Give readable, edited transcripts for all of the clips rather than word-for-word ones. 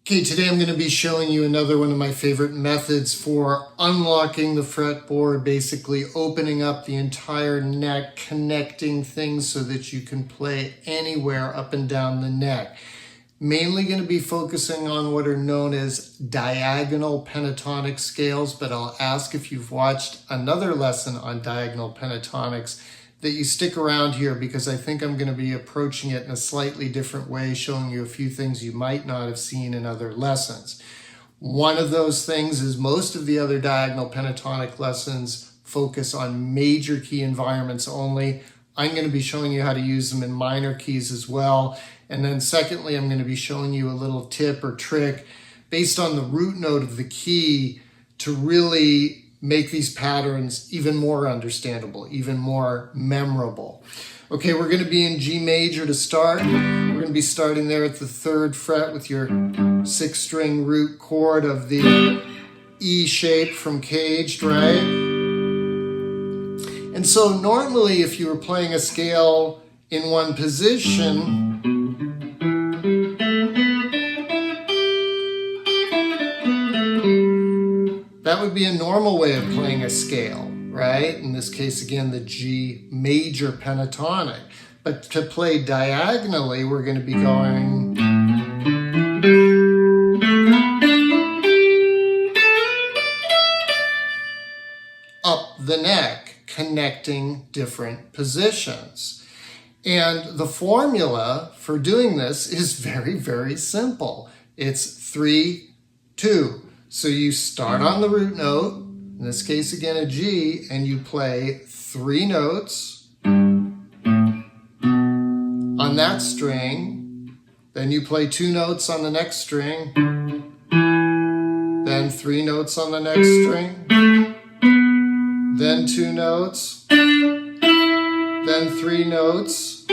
Okay, today I'm going to be showing you another one of my favorite methods for unlocking the fretboard, basically opening up the entire neck, connecting things so that you can play anywhere up and down the neck. Mainly going to be focusing on what are known as diagonal pentatonic scales, but I'll ask if you've watched another lesson on diagonal pentatonics that you stick around here, because I think I'm going to be approaching it in a slightly different way, showing you a few things you might not have seen in other lessons. One of those things is most of the other diagonal pentatonic lessons focus on major key environments only. I'm going to be showing you how to use them in minor keys as well. And then secondly, I'm going to be showing you a little tip or trick based on the root note of the key to really make these patterns even more understandable, even more memorable. Okay, we're going to be in G major to start. We're going to be starting there at the 3rd fret with your 6-string root chord of the E shape from Caged, right? And so normally if you were playing a scale in one position, that would be a normal way of playing a scale, right? In this case, again, the G major pentatonic. But to play diagonally, we're going to be going up the neck, connecting different positions. And the formula for doing this is very, very simple. It's 3-2. So you start on the root note, in this case again a G, and you play 3 notes on that string, then you play 2 notes on the next string, then 3 notes on the next string, then 2 notes, then 3 notes,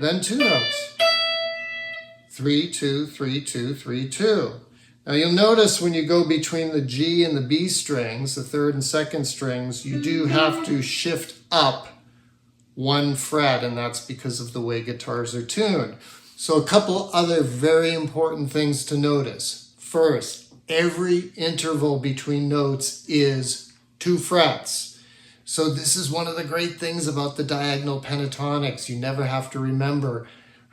then 2 notes. 3-2, 3-2, 3-2. Now you'll notice when you go between the G and the B strings, the 3rd and 2nd strings, you do have to shift up 1 fret, and that's because of the way guitars are tuned. So a couple other very important things to notice. First, every interval between notes is 2 frets. So this is one of the great things about the diagonal pentatonics. You never have to remember,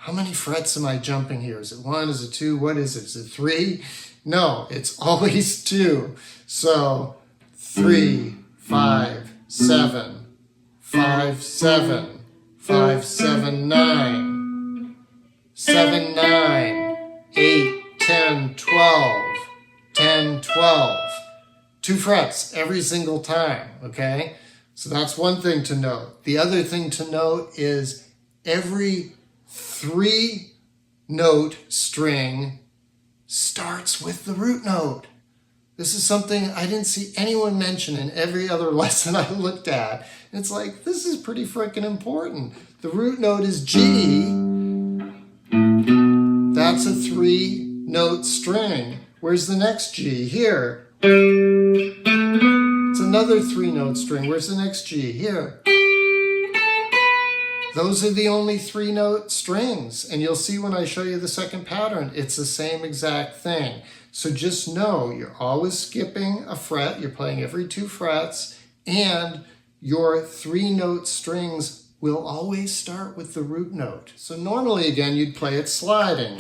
how many frets am I jumping here? Is it 1? Is it 2? What is it? Is it 3? No, it's always 2. So 3, 5, 7, 5, 7, 5, 7, 9, 7, 9, 8, 10, 12, 10, 12. 2 frets every single time, okay? So that's one thing to note. The other thing to note is every 3-note string starts with the root note. This is something I didn't see anyone mention in every other lesson I looked at. It's like, this is pretty freaking important. The root note is G. That's a 3-note string. Where's the next G? Here. It's another 3-note string. Where's the next G? Here. Those are the only 3-note strings, and you'll see when I show you the second pattern, it's the same exact thing. So just know you're always skipping a fret, you're playing every 2 frets, and your 3-note strings will always start with the root note. So normally, again, you'd play it sliding.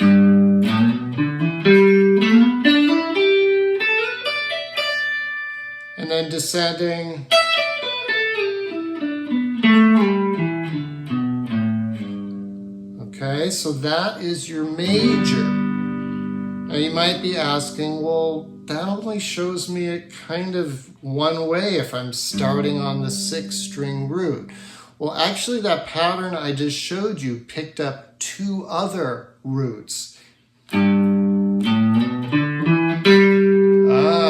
And then descending. Okay, so that is your major. Now you might be asking, well, that only shows me it kind of one way if I'm starting on the 6-string root. Well, actually that pattern I just showed you picked up 2 other roots.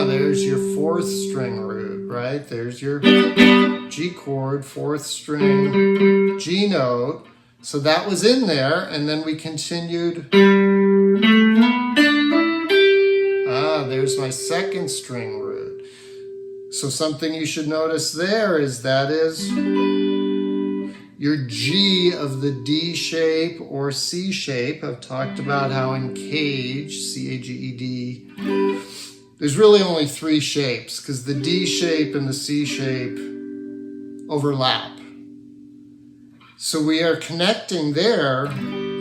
There's your 4th string root, right? There's your G chord, 4th string, G note. So that was in there, and then we continued. There's my 2nd string root. So something you should notice there is that is your G of the D shape or C shape. I've talked about how in cage, C-A-G-E-D, there's really only three shapes because the D shape and the C shape overlap. So we are connecting there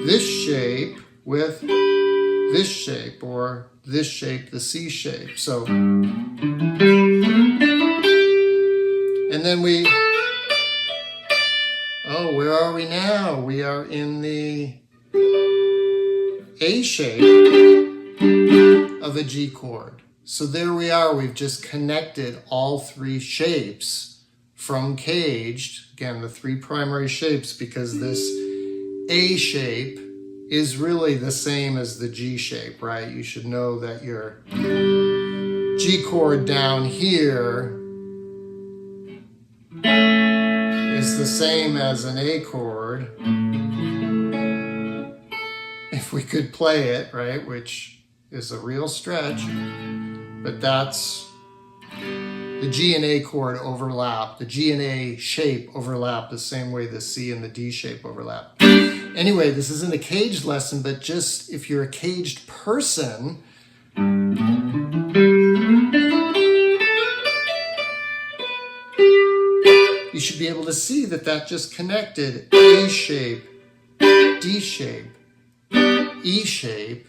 this shape with this shape, or this shape, the C shape. So, and then we, oh, where are we now? We are in the A shape of a G chord. So there we are, we've just connected all three shapes from caged, again, the three primary shapes, because this A shape is really the same as the G shape, right? You should know that your G chord down here is the same as an A chord, if we could play it, right? Which is a real stretch, but that's the G and A chord overlap. The G and A shape overlap the same way the C and the D shape overlap. Anyway, this isn't a caged lesson, but just if you're a caged person, you should be able to see that that just connected A shape, D shape, E shape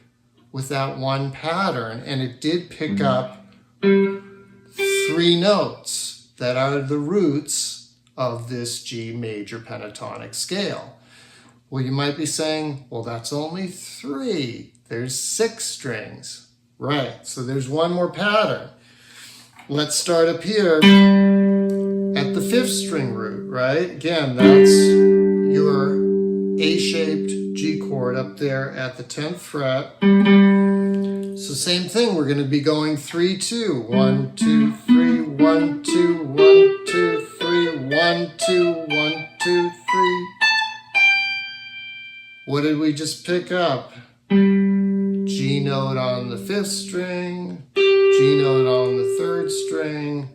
with that one pattern, and it did pick up three notes that are the roots of this G major pentatonic scale. Well, you might be saying, well, that's only three. There's 6 strings. Right, so there's one more pattern. Let's start up here at the 5th string root, right? Again, that's your A-shaped G chord up there at the 10th fret. So same thing, we're going to be going 3-2. 1, 2, 3, 1, 2, 1, 2, 3, 1, 2, 1, 2, 3. What did we just pick up? G note on the 5th string, G note on the 3rd string,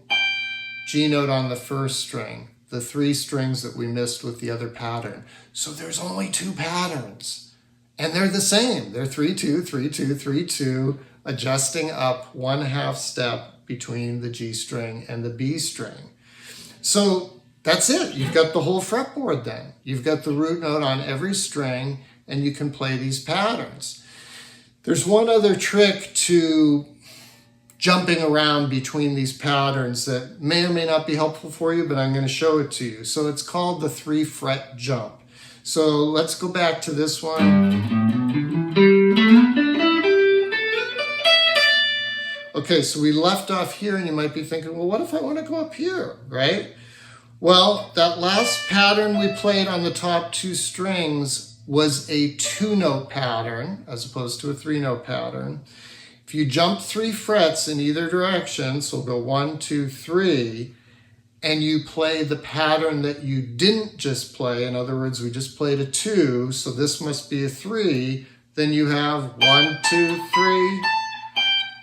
G note on the 1st string. The 3 strings that we missed with the other pattern. So there's only 2 patterns. And they're the same. They're 3-2, 3-2, 3-2, adjusting up 1/2 step between the G string and the B string. So that's it. You've got the whole fretboard then. You've got the root note on every string, and you can play these patterns. There's one other trick to jumping around between these patterns that may or may not be helpful for you, but I'm going to show it to you. So it's called the 3-fret jump. So let's go back to this one. Okay, so we left off here, and you might be thinking, well, what if I want to go up here, right? Well, that last pattern we played on the top 2 strings was a 2-note pattern as opposed to a 3-note pattern. If you jump 3 frets in either direction, so we'll go 1, 2, 3, and you play the pattern that you didn't just play, in other words, we just played a 2, so this must be a 3, then you have 1, 2, 3,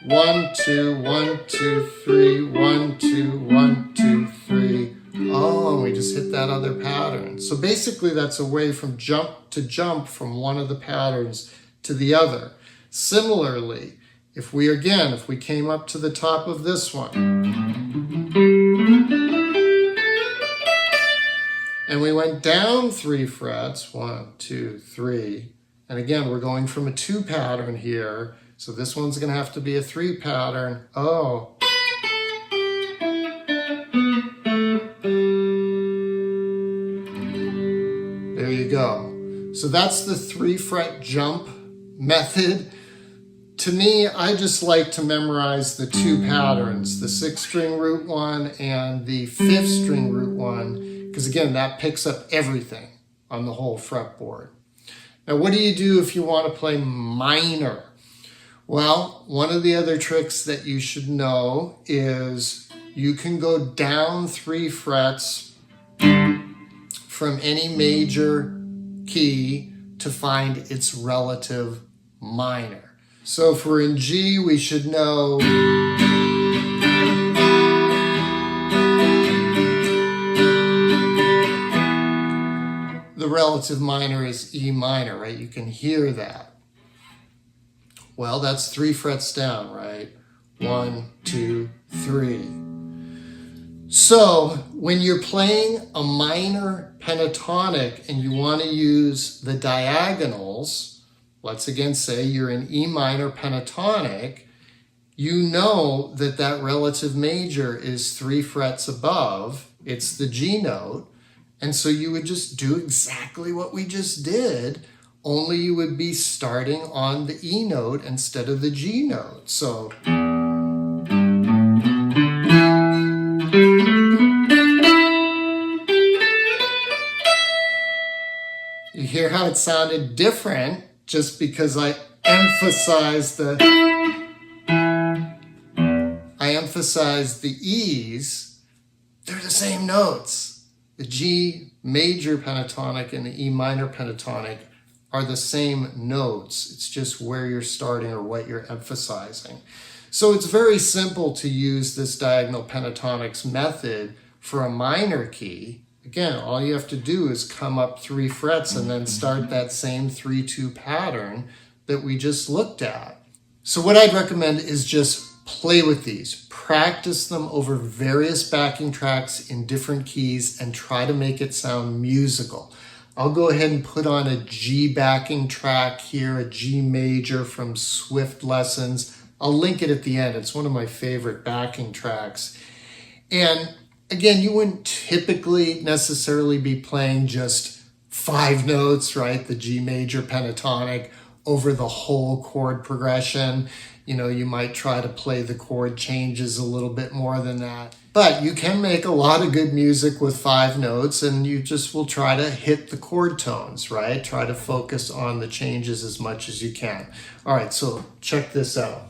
1, 2, 1, 2, 3, 1, 2, 1, 2, 3. Oh, and we just hit that other pattern. So basically that's a way from jump to jump from one of the patterns to the other. Similarly, if we came up to the top of this one, and we went down 3 frets, 1, 2, 3, and again, we're going from a 2 pattern here, so this one's gonna have to be a 3 pattern. Oh. There you go. So that's the 3-fret jump method. To me, I just like to memorize the 2 patterns, the 6th string root one and the 5th string root one, because again, that picks up everything on the whole fretboard. Now, what do you do if you want to play minor? Well, one of the other tricks that you should know is you can go down 3 frets from any major key to find its relative minor. So if we're in G, we should know relative minor is E minor, right? You can hear that. Well, that's 3 frets down, right? 1, 2, 3. So when you're playing a minor pentatonic and you want to use the diagonals, let's again say you're in E minor pentatonic, you know that that relative major is 3 frets above. It's the G note. And so you would just do exactly what we just did, only you would be starting on the E note instead of the G note. So you hear how it sounded different just because I emphasized the E's. They're the same notes. The G major pentatonic and the E minor pentatonic are the same notes. It's just where you're starting or what you're emphasizing. So it's very simple to use this diagonal pentatonics method for a minor key. Again, all you have to do is come up 3 frets and then start that same 3-2 pattern that we just looked at. So what I'd recommend is just play with these. Practice them over various backing tracks in different keys and try to make it sound musical. I'll go ahead and put on a G backing track here, a G major from Swift Lessons. I'll link it at the end. It's one of my favorite backing tracks. And again, you wouldn't typically necessarily be playing just 5 notes, right? The G major pentatonic over the whole chord progression. You know, you might try to play the chord changes a little bit more than that. But you can make a lot of good music with 5 notes, and you just will try to hit the chord tones, right? Try to focus on the changes as much as you can. All right, so check this out.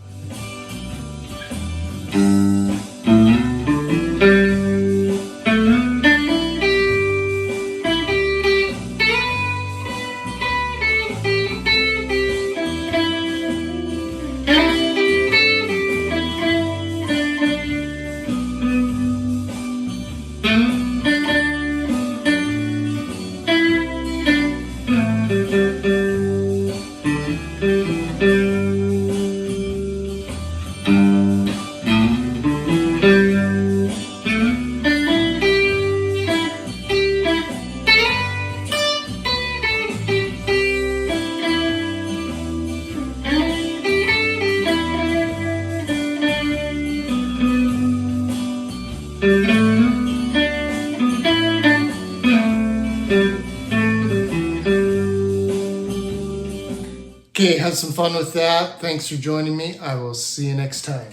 Okay, have some fun with that. Thanks for joining me. I will see you next time.